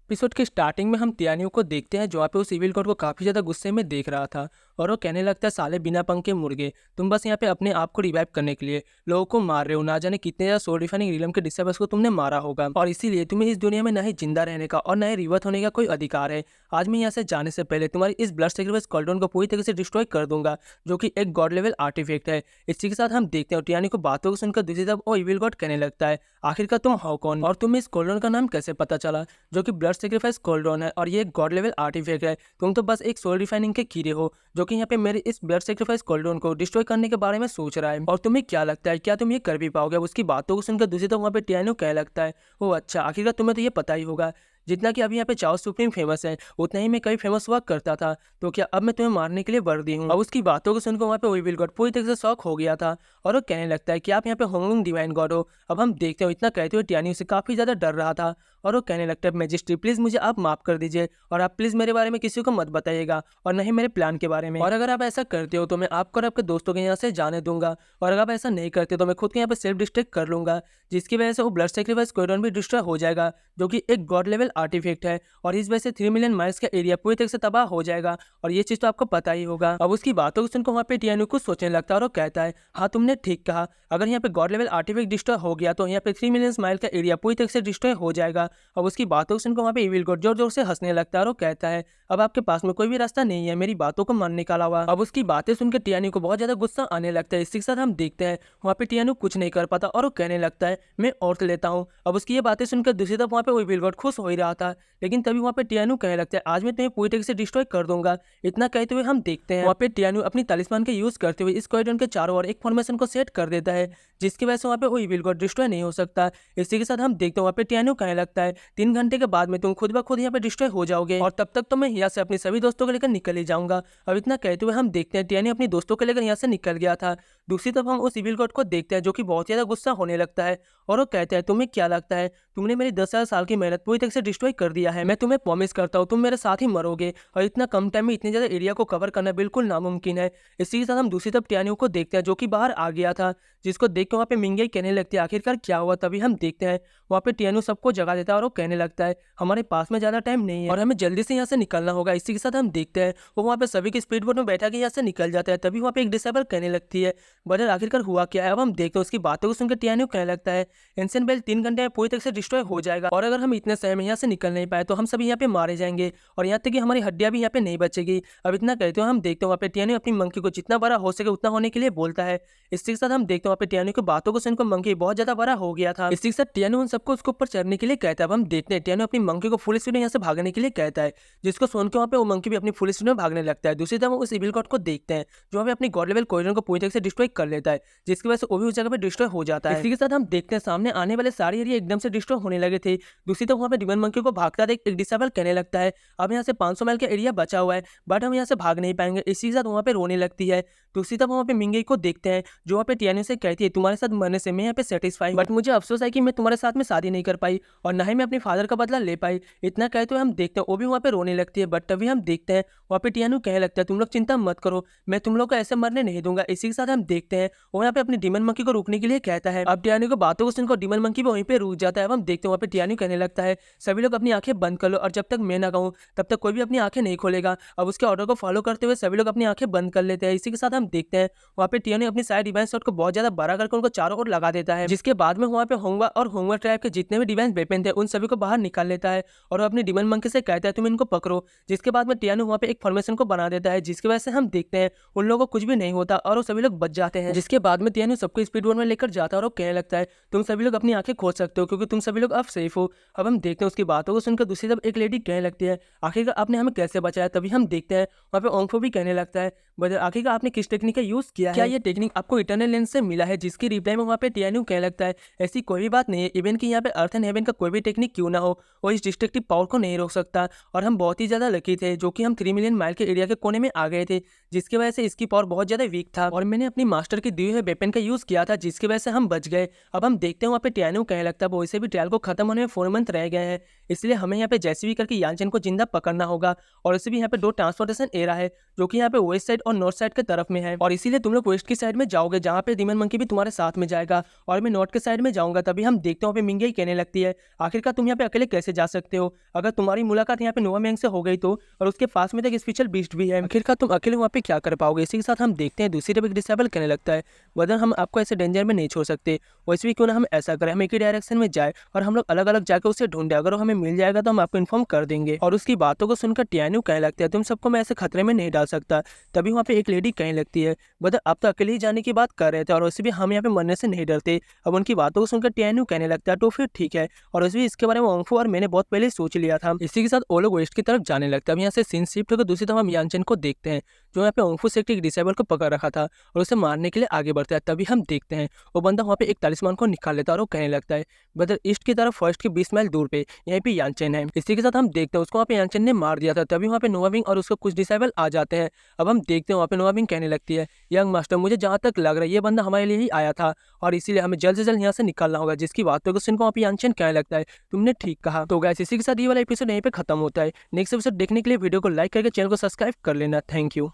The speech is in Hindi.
एपिसोड के स्टार्टिंग में हम टियानियों को देखते हैं जो वहाँ पे उस इविल गॉड को काफी ज्यादा गुस्से में देख रहा था। और वो कहने लगता है, साले बिना पंख के मुर्गे, तुम बस यहाँ पे अपने आप को रिवाइव करने के लिए लोगों को मार रहे हो। ना जाने कितने ज्यादा सोल डिफाइनिंग रिलम के डिस्टर्बर्स को तुमने मारा होगा, और इसीलिए तुम्हें इस दुनिया में न ही जिंदा रहने का और न ही रिवर्थ होने का कोई अधिकार है। आज मैं यहाँ से जाने से पहले तुम्हारी इस ब्लड सेक्रीफाइस कॉल्डन को पूरी तरह से डिस्ट्रॉय कर दूंगा, जो कि एक गॉड लेवल आर्टिफैक्ट है। इसी के साथ हम देखते हैं टियानी को बातों को सुनकर दूसरी तरफ वो इविल गॉड कहने लगता है, आखिरकार तुम हो कौन और तुम्हें इस कॉल्डन का नाम कैसे पता चला, जो कि ब्लड सेक्रीफाइस कॉल्डन है और ये एक गॉड लेवल आर्टिफैक्ट है। तुम तो बस एक सोल रिफाइनिंग के कीड़े हो जो कि यहाँ पे मेरे इस ब्लड सेक्रीफाइस कॉल्डन को डिस्ट्रॉय करने के बारे में सोच रहा है। और तुम्हें क्या लगता है, क्या तुम ये कर भी पाओगे? उसकी बातों को सुनकर दूसरी तरफ वहाँ पे टियानो कह लगता है, ओ अच्छा, आखिरकार तुम्हें तो ये पता ही होगा, जितना कि अभी यहाँ पे चाओ सुप्रीम फेमस है उतना ही मैं कभी फेमस हुआ करता था, तो क्या अब मैं तुम्हें मारने के लिए वर्दी हूँ? अब उसकी बातों को सुनकर वहाँ पे विल गॉड पूरी तरह से शॉक हो गया था और वो कहने लगता है कि आप यहाँ पे होंगलुंग डिवाइन गॉड हो। अब हम देखते हो इतना कहते हुए टियानी उसे काफी ज्यादा डर रहा था और वो कहने लगता है, मैजिस्ट्री प्लीज मुझे आप माफ कर दीजिए और आप प्लीज मेरे बारे में किसी को मत बताइएगा और न ही मेरे प्लान के बारे में। और अगर आप ऐसा करते हो तो मैं आपको और आपके दोस्तों के यहाँ से जाने दूंगा, और अगर आप ऐसा नहीं करते तो मैं खुद के यहाँ पे सेल्फ डिस्ट्रैक्ट कर लूंगा, जिसकी वजह से वो ब्लड सेक्रीफाइस कॉरिडोर भी डिस्ट्रॉय हो जाएगा, जो कि एक गॉड लेवल आर्टिफैक्ट है। और इस वजह से 3 मिलियन माइल्स का एरिया पूरी तरह से तबाह हो जाएगा, और ये चीज तो आपको पता ही होगा। अब उसकी बातों को सुनकर वहाँ पे टियानो कुछ सोचने लगता है और वो कहता है, हाँ तुमने ठीक कहा, अगर यहाँ पे गॉड लेवल आर्टिफैक्ट डिस्ट्रॉय हो गया तो यहाँ पे 3 मिलियन माइल का एरिया पूरी तरह से डिस्ट्रॉय हो जाएगा। अब उसकी बातों को सुनकर वहाँ पे इविल गॉड जोर जोर से हंसने लगता है और वो कहता है, अब आपके पास में कोई भी रास्ता नहीं है मेरी बातों को मानने का अलावा। अब उसकी बातें सुनकर टियानो को बहुत ज्यादा गुस्सा आने लगता है। इसी के साथ हम देखते हैं वहाँ पे टियानो कुछ नहीं कर पाता और वो कहने लगता है, मैं औरत लेता हूँ। अब उसकी ये बातें सुनकर दूसरी तरफ वहाँ पे इविल गॉड खुश हो ही रहा था, लेकिन तभी वहाँ पे टियानो कहने लगता है, आज मैं तुम्हें पूरी तरह से डिस्ट्रॉय कर दूंगा। इतना कहते हुए हम देखते हैं वहाँ पे टियानो अपनी तालिस्मान के यूज करते हुए इस कॉरिडोर के चारों ओर एक फॉर्मेशन को सेट कर देता है, जिसकी वजह से वहाँ पे वो इविल गॉड डिस्ट्रॉय नहीं हो सकता। इसी के साथ हम देखते हैं वहाँ पे टियानो कहने लगता है, 3 घंटे के बाद में तुम खुद ब खुद यहाँ पे डिस्ट्रॉय हो जाओगे, और तब तक तो मैं यहाँ से अपने सभी दोस्तों को लेकर निकल ही जाऊंगा। अब इतना कहते हुए हम देखते हैं टियानो अपने दोस्तों को लेकर यहाँ से निकल गया था। दूसरी तरफ हम उस इविल गॉड को देखते हैं जो कि बहुत ज्यादा गुस्सा होने लगता है और वो कहता है, तुम्हें क्या लगता है तुमने मेरी 10,000 साल की मेहनत पूरी तरह से डिस्ट्रॉय कर दिया है? मैं तुम्हें प्रॉमिस करता हूँ तुम मेरे साथ ही मरोगे, और इतना कम टाइम में इतने ज्यादा एरिया को कवर करना बिल्कुल नामुमकिन है। इसी के साथ हम दूसरी तरफ टियानो को देखते हैं जो कि बाहर आ गया था, जिसको देख के वहाँ पे मिंगेई कहने लगती है, आखिरकार क्या हुआ? तभी हम देखते हैं वहाँ पे टियानो सबको जगा देता है और वो कहने लगता है, हमारे पास में ज्यादा टाइम नहीं है और हमें जल्दी से यहाँ से निकलना होगा। इसी के साथ हम देखते हैं वो वहाँ पे सभी की स्पीड बोट में बैठा के यहाँ से निकल जाता है। तभी वहाँ पे एक डिसेबल कहने लगती है, बदर आखिरकार हुआ क्या है? अब हम देखते हैं उसकी बातों को सुनकर टियानो कहने लगता है, एंशिएंट बेल 3 घंटे में पूरी तरह से डिस्ट्रॉय हो जाएगा, और अगर हम इतने समय में यहाँ से निकल नहीं पाए तो हम सभी यहाँ पे मारे जाएंगे, और यहाँ तक कि हमारी हड्डियां भी यहाँ पे नहीं बचेगी। अब इतना कहते हो हम देखते हैं वहाँ पे टियानो अपनी मंकी को जितना बड़ा हो सके उतना होने के लिए बोलता है। इसी के साथ हम देखते हैं वहाँ पे टियानो की बातों को सुनकर मंकी बहुत ज्यादा बड़ा हो गया था। इसी के साथ टियानो उन सबको उसके ऊपर चढ़ने के लिए कहता है। अब हम देखते हैं टियानो अपनी मंकी को फुल स्पीड में यहाँ से भागने के लिए कहता है, जिसको सुन के वहाँ पे वो मंकी भी अपनी फुल स्पीड में भागने लगता है। दूसरी तरफ उस इविल गॉड को देखते हैं जो वहाँ पे अपनी गॉड लेवल कॉरिडोर को पूरी तरह से डिस्ट्रॉय कर लेता है, जिसकी वजह से वो भी उस जगह पे डिस्ट्रॉय हो जाता है। इसी के साथ हम देखते हैं सामने आने वाले सारे एरिया एकदम से डिस्ट्रॉय होने लगे थे। दूसरी तरफ वहाँ पे डिमन मंकी को भागता देख एक डिसेबल कहने लगता है, अब यहाँ से 500 माइल का एरिया बचा हुआ है बट हम यहाँ से भाग नहीं पाएंगे। इसी के साथ वहाँ पे रोने लगती है। दूसरी तरफ वहाँ पे मिंगेई को देखते हैं जो वहाँ पे टियानो से कहती है, तुम्हारे साथ मरने से मैं यहाँ पे सेटिस्फाई, बट मुझे अफसोस है कि मैं तुम्हारे साथ में शादी नहीं कर पाई और ना ही मैं अपने फादर का बदला ले पाई। इतना कहते हुए हम देखते हैं वो भी वहाँ पे रोने लगती है। बट तभी हम देखते हैं वहाँ पे टियानो कहने लगता है, तुम लोग चिंता मत करो, मैं तुम लोग को ऐसे मरने नहीं दूंगा। इसी के साथ हम देखते हैं वो यहाँ पे अपनी डिमन मंकी को रोकने के लिए कहता है। अब टियानो की बातों को सुनकर डिमन मंकी भी वहीं पे रुक जाता है। अब हम देखते हैं वहाँ पे टियानो कहने लगता है, सभी लोग अपनी आंखें बंद कर लो और जब तक मैं ना कहूँ तब तक कोई भी अपनी आंखें नहीं खोलेगा। अब उसके ऑर्डर को फॉलो करते हुए सभी लोग अपनी आंखें बंद कर लेते हैं। इसी के साथ हम देखते हैं वहाँ पे टियानो अपनी साइड डिवाइस शॉट को बहुत ज्यादा बड़ा करके उनको चारों ओर लगा देता है, जिसके बाद में वहाँ पे होंगवा और होंगवा ट्राइब के जितने भी डिवाइस वेपन थे उन सभी को बाहर निकाल लेता है और वो अपनी डिमन मंकी से कहता है, तुम इनको पकड़ो। जिसके बाद में टियानो वहाँ पे एक फॉर्मेशन को बना देता है, जिसकी वजह से हम देखते हैं उन लोगों को कुछ भी नहीं होता और वो सभी लोग बच जाते हैं। जिसके बाद में टियानो सबको स्पीड बोट में लेकर जाता है और वो कहने लगता है, तुम सभी लोग अपनी आंखें खोल सकते हो क्योंकि तुम सभी लोग अब सेफ हो। अब हम देखते हैं उसकी बातों को सुनकर दूसरी तरफ एक लेडी कहने लगती है, आखिरकार आपने हमें कैसे बचाया? तभी हम देखते हैं वहाँ पे ओंगफो भी कहने लगता है, बदर आखिरकार आपने किस टेक्निक का यूज किया है? क्या ये टेक्निक आपको इटर्नल लेंस से मिला है? जिसकी रिप्लाई में वहाँ पे टियानो कहने लगता है, ऐसी कोई भी बात नहीं है, इवन कि यहाँ पे अर्थ एंड हेवन का कोई भी टेक्निक क्यों ना हो वो इस डिस्ट्रक्टिव पावर को नहीं रोक सकता, और हम बहुत ही ज्यादा लकी थे जो कि हम 3 मिलियन माइल के एरिया के कोने में आ गए थे, जिसकी वजह से इसकी पावर बहुत ज्यादा वीक था और मैंने अपनी मास्टर की दिए हुए वेपन का यूज किया था, जिसकी वजह से हम बच गए। अब हम देखते हैं वहाँ पे टियानो कहने लगता है, वैसे भी ट्रायल को खत्म होने में 4 मंथ रह गए हैं, इसलिए हमें यहाँ पे जैसे भी करके यानचेन को जिंदा पकड़ना होगा, और इसे भी यहाँ पे 2 ट्रांसपोर्टेशन एरा है जो कि यहाँ पे वेस्ट साइड और नॉर्थ साइड के तरफ में है, और इसीलिए तुम लोग वेस्ट की साइड में जाओगे जहाँ पे डिमन मंकी भी तुम्हारे साथ में जाएगा और मैं नॉर्थ के साइड में जाऊंगा। तभी हम देखते हैं वहाँ पे मिंगेई यंग यही कहने लगती है, आखिरकार तुम यहाँ पे अकेले कैसे जा सकते हो? अगर तुम्हारी मुलाकात यहाँ पे नोआ मैंग से हो गई तो, और उसके पास में तो एक स्पेशल बीस्ट भी है, आखिरकार तुम अकेले वहाँ पे क्या कर पाओगे? इसी के साथ हम देखते हैं दूसरी तरफ एक डिसेबल कहने लगता है, ब्रदर हम आपको ऐसे डेंजर में नहीं छोड़ सकते, वैसे भी क्यों ना हम ऐसा करें, हम एक ही डायरेक्शन में जाए और हम लोग अलग अलग जाकर उसे ढूंढे, अगर वो हमें मिल जाएगा तो हम आपको इन्फॉर्म कर देंगे। और उसकी बातों को सुनकर टियान्यू कहने लगता है, तुम सबको मैं ऐसे खतरे में नहीं डाल सकता। तभी वहाँ पे एक लेडी कहने लगती है, ब्रदर आप तो अकेले ही जाने की बात कर रहे थे और वैसे भी हम यहाँ पे मरने से नहीं डरते। अब उनकी बातों को सुनकर टियान्यू कहने लगता है, तो फिर ठीक है, और वैसे भी इसके बारे में ओंगफू और मैंने बहुत पहले सोच लिया था। इसी के साथ वो लोग वेस्ट की तरफ जाने लगता है। अब यहाँ से सीन शिफ्ट होकर दूसरी तरफ हम यानचेन को देखते हैं, जो यहाँ पे ओंगफू से एक डिसेबल को पकड़ रखा था और उसे मारने के लिए आगे बढ़ता है। तभी हम देखते हैं वो बंदा वहाँ पे एक तालिस्मान को निकाल लेता है और वो कहने लगता है, ब्रदर ईस्ट की तरफ फर्स्ट के 20 माइल दूर पे यहीं पे यानचेन है। इसी के साथ हम देखते हैं उसको वहाँ पे यानचेन ने मार दिया था। तभी वहाँ पे नोआ विंग और उसका कुछ डिसेबल आ जाते हैं। अब हम देखते हैं वहाँ पे नोआ विंग कहने लगती है, यंग मास्टर मुझे जहाँ तक लग रहा है ये बंदा हमारे लिए ही आया था और इसीलिए हमें जल्द से जल्द यहाँ से निकलना होगा। जिसकी बातों को सुनकर वहाँ पे यानचेन कहने लगता है, तुमने ठीक कहा। तो गाइस इसी के साथ ये वाला एपिसोड यहीं पे खत्म होता है। नेक्स्ट एपिसोड देखने के लिए वीडियो को लाइक करके चैनल को सब्सक्राइब कर लेना। Thank you.